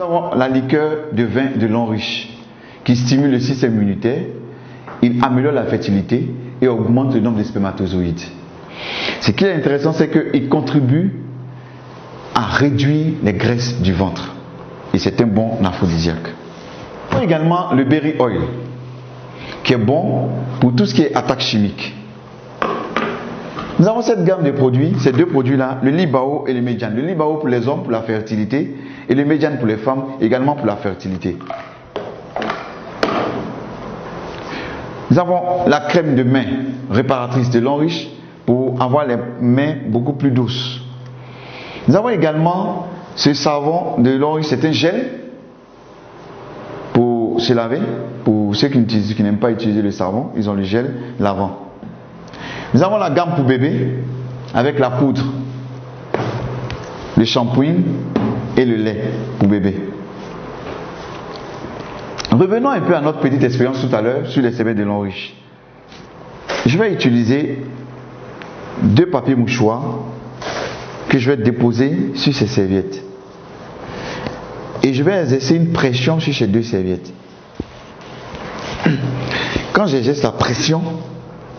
Nous avons la liqueur de vin de long riche qui stimule le système immunitaire, il améliore la fertilité et augmente le nombre de spermatozoïdes. Ce qui est intéressant, c'est qu'il contribue à réduire les graisses du ventre et c'est un bon aphrodisiaque. Nous avons également le berry oil qui est bon pour tout ce qui est attaque chimique. Nous avons cette gamme de produits, ces deux produits-là, le Libao et le Mediane. Le Libao pour les hommes pour la fertilité et le Mediane pour les femmes également pour la fertilité. Nous avons la crème de main réparatrice de long riche pour avoir les mains beaucoup plus douces. Nous avons également ce savon de long riche, c'est un gel pour se laver. Pour ceux qui n'aiment pas utiliser le savon, ils ont le gel lavant. Nous avons la gamme pour bébé avec la poudre, le shampoing et le lait pour bébé. Revenons un peu à notre petite expérience tout à l'heure sur les serviettes de long riche. Je vais utiliser deux papiers mouchoirs que je vais déposer sur ces serviettes. Et je vais exercer une pression sur ces deux serviettes. Quand j'exerce la pression,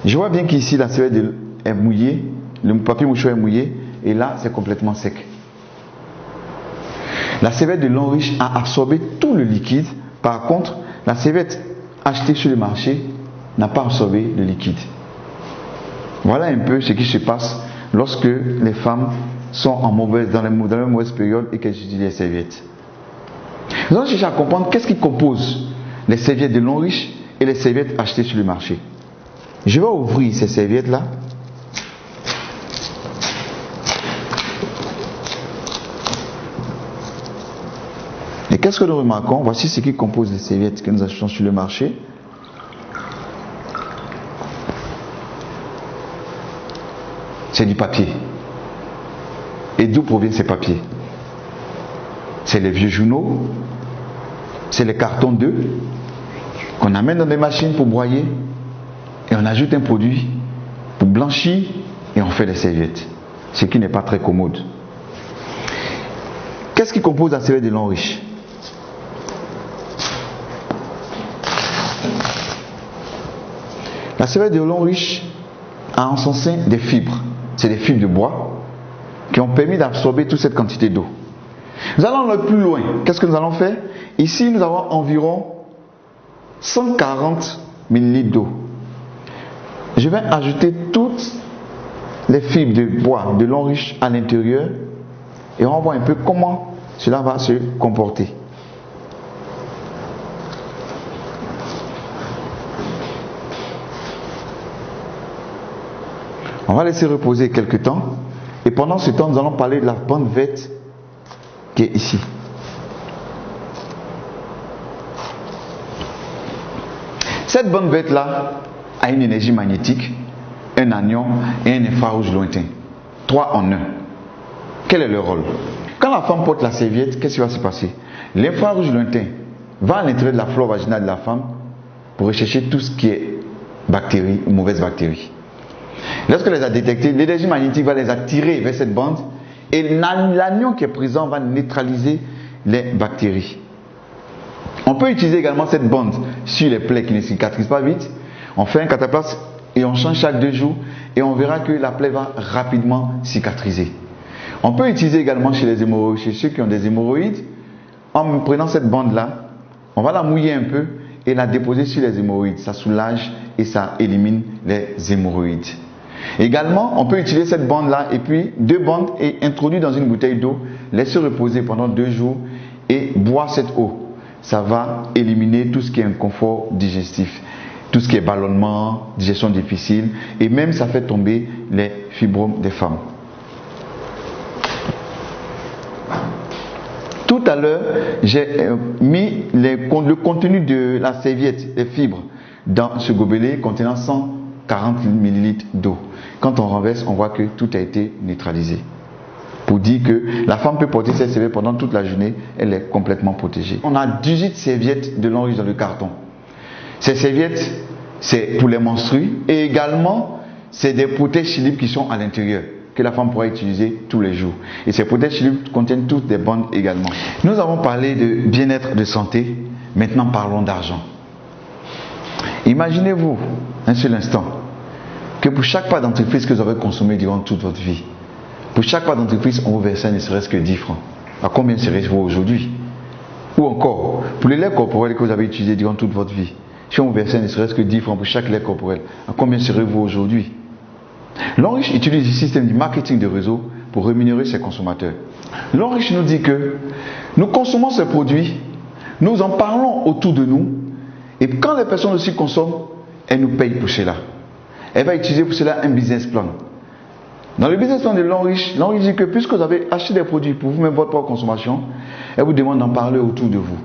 je vois bien qu'ici la serviette est mouillée, le papier mouchoir est mouillé, et là c'est complètement sec. La serviette de long riche a absorbé tout le liquide. Par contre, la serviette achetée sur le marché n'a pas absorbé le liquide. Voilà un peu ce qui se passe lorsque les femmes sont dans la mauvaise période et qu'elles utilisent les serviettes. Nous allons chercher à comprendre qu'est-ce qui compose les serviettes de long riche et les serviettes achetées sur le marché. Je vais ouvrir ces serviettes-là. Et qu'est-ce que nous remarquons? Voici ce qui compose les serviettes que nous achetons sur le marché. C'est du papier. Et d'où proviennent ces papiers? C'est les vieux journaux, c'est les cartons d'œufs qu'on amène dans des machines pour broyer et on ajoute un produit pour blanchir et on fait des serviettes. Ce qui n'est pas très commode. Qu'est-ce qui compose la serviette de long riche? La serviette de long riche a en son sein des fibres. C'est des fibres de bois qui ont permis d'absorber toute cette quantité d'eau. Nous allons aller plus loin. Qu'est-ce que nous allons faire? Ici, nous avons environ 140 ml d'eau. Je vais ajouter toutes les fibres de bois de long riche à l'intérieur et on va voir un peu comment cela va se comporter. On va laisser reposer quelques temps et pendant ce temps, nous allons parler de la bande verte qui est ici. Cette bande verte là a une énergie magnétique, un anion et un infrarouge lointain. 3 en 1. Quel est le rôle? Quand la femme porte la serviette, qu'est-ce qui va se passer? L'infrarouge lointain va à l'intérieur de la flore vaginale de la femme pour rechercher tout ce qui est bactéries ou mauvaises bactéries. Lorsqu'elle les a détectées, l'énergie magnétique va les attirer vers cette bande et l'anion qui est présent va neutraliser les bactéries. On peut utiliser également cette bande sur les plaies qui ne cicatrisent pas vite. On fait un cataplasme et on change chaque 2 jours et on verra que la plaie va rapidement cicatriser. On peut utiliser également chez les hémorroïdes, chez ceux qui ont des hémorroïdes. En prenant cette bande là, on va la mouiller un peu et la déposer sur les hémorroïdes. Ça soulage et ça élimine les hémorroïdes. Également, on peut utiliser cette bande là et puis 2 bandes et introduire dans une bouteille d'eau, laisser reposer pendant 2 jours et boire cette eau. Ça va éliminer tout ce qui est inconfort digestif, tout ce qui est ballonnement, digestion difficile et même ça fait tomber les fibromes des femmes. Tout à l'heure, j'ai mis le contenu de la serviette, les fibres, dans ce gobelet contenant 140 ml d'eau. Quand on renverse, on voit que tout a été neutralisé. Pour dire que la femme peut porter cette serviette pendant toute la journée, elle est complètement protégée. On a 18 serviettes de long riche dans le carton. Ces serviettes, c'est pour les menstrues et également, c'est des protèges libres qui sont à l'intérieur. que la femme pourra utiliser tous les jours. Et ces protège contiennent toutes des bandes également. Nous avons parlé de bien-être, de santé. Maintenant, parlons d'argent. Imaginez-vous un seul instant que pour chaque pas d'entreprise que vous avez consommé durant toute votre vie, pour chaque pas d'entreprise, on vous versait ne serait-ce que 10 francs. À combien serez-vous aujourd'hui? Ou encore, pour les laits corporels que vous avez utilisés durant toute votre vie, si on vous versait ne serait-ce que 10 francs pour chaque lait corporel, à combien serez-vous aujourd'hui? L'Enriche utilise le système du marketing de réseau pour rémunérer ses consommateurs. L'Enriche nous dit que nous consommons ces produits, nous en parlons autour de nous, et quand les personnes aussi consomment, elles nous payent pour cela. Elle va utiliser pour cela un business plan. Dans le business plan de l'Enriche dit que puisque vous avez acheté des produits pour vous-même votre propre consommation, elle vous demande d'en parler autour de vous.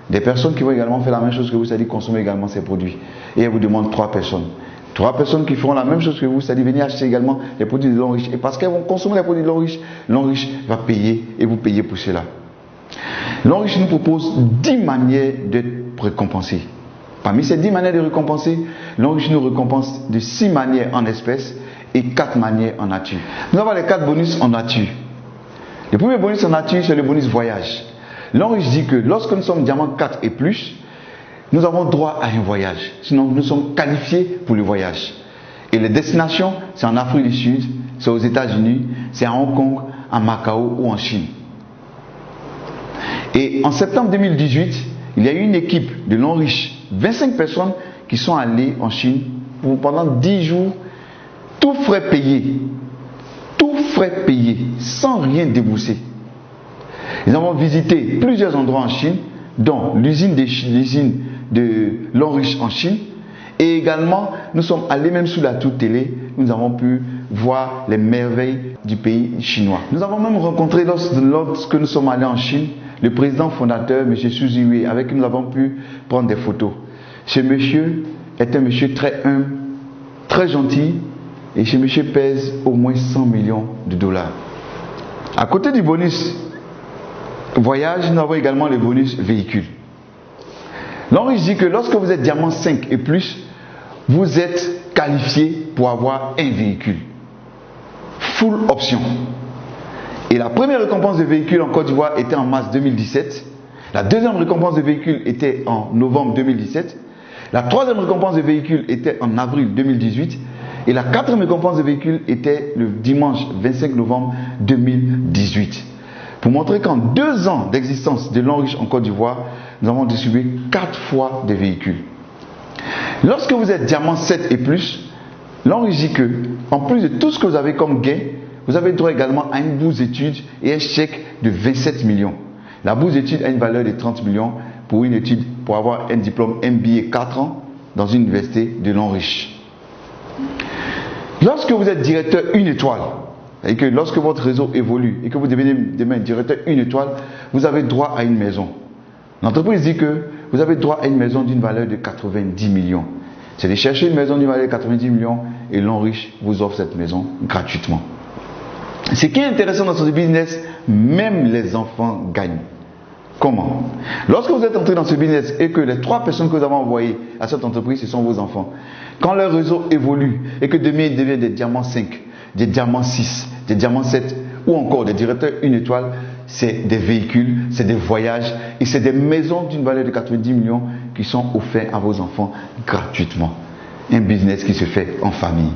Des personnes qui vont également faire la même chose que vous, c'est-à-dire consommer également ces produits. Et elle vous demande 3 personnes. 3 personnes qui feront la même chose que vous, c'est-à-dire venir acheter également les produits de l'Enriche. Et parce qu'elles vont consommer les produits de l'Enriche va payer et vous payer pour cela. L'Enriche nous propose 10 manières d'être récompensé. Parmi ces 10 manières de récompenser, l'Enriche nous récompense de 6 manières en espèces et 4 manières en nature. Nous avons les 4 bonus en nature. Le premier bonus en nature, c'est le bonus voyage. L'Enriche dit que lorsque nous sommes diamant 4 et plus, nous avons droit à un voyage. Sinon, nous sommes qualifiés pour le voyage. Et les destinations, c'est en Afrique du Sud, c'est aux États-Unis, c'est à Hong Kong, à Macao ou en Chine. Et en septembre 2018, il y a eu une équipe de l'Enriche, 25 personnes qui sont allées en Chine pendant 10 jours, tout frais payé, sans rien débourser. Nous avons visité plusieurs endroits en Chine, dont l'usine de l'Enriche en Chine, et également nous sommes allés même sous la tour télé, nous avons pu voir les merveilles du pays chinois. Nous avons même rencontré lorsque nous sommes allés en Chine, le président fondateur, M. Su Ziwei, avec qui nous avons pu prendre des photos. Ce monsieur est un monsieur très humble, très gentil, et ce monsieur pèse au moins 100 millions de dollars. À côté du bonus voyage, nous avons également le bonus véhicule. L'Enriche dit que lorsque vous êtes diamant 5 et plus, vous êtes qualifié pour avoir un véhicule. Full option. Et la première récompense de véhicule en Côte d'Ivoire était en mars 2017. La deuxième récompense de véhicule était en novembre 2017. La troisième récompense de véhicule était en avril 2018. Et la quatrième récompense de véhicule était le dimanche 25 novembre 2018. Pour montrer qu'en 2 ans d'existence de l'Enriche en Côte d'Ivoire, nous avons distribué 4 fois des véhicules. Lorsque vous êtes diamant 7 et plus, l'Enriche dit que, en plus de tout ce que vous avez comme gain, vous avez droit également à une bourse d'études et un chèque de 27 millions. La bourse d'études a une valeur de 30 millions pour une étude, pour avoir un diplôme MBA 4 ans dans une université de l'Enriche. Lorsque vous êtes directeur 1 étoile, et que lorsque votre réseau évolue et que vous devenez demain directeur 1 étoile, vous avez droit à une maison. L'entreprise dit que vous avez droit à une maison d'une valeur de 90 millions. C'est de chercher une maison d'une valeur de 90 millions et l'Enriche vous offre cette maison gratuitement. Ce qui est intéressant dans ce business, même les enfants gagnent. Comment? Lorsque vous êtes entré dans ce business et que les 3 personnes que vous avez envoyées à cette entreprise, ce sont vos enfants, quand leur réseau évolue et que demain ils deviennent des diamants 5, des diamants 6, des diamants 7 ou encore des directeurs 1 étoile, c'est des véhicules, c'est des voyages et c'est des maisons d'une valeur de 90 millions qui sont offerts à vos enfants gratuitement. Un business qui se fait en famille.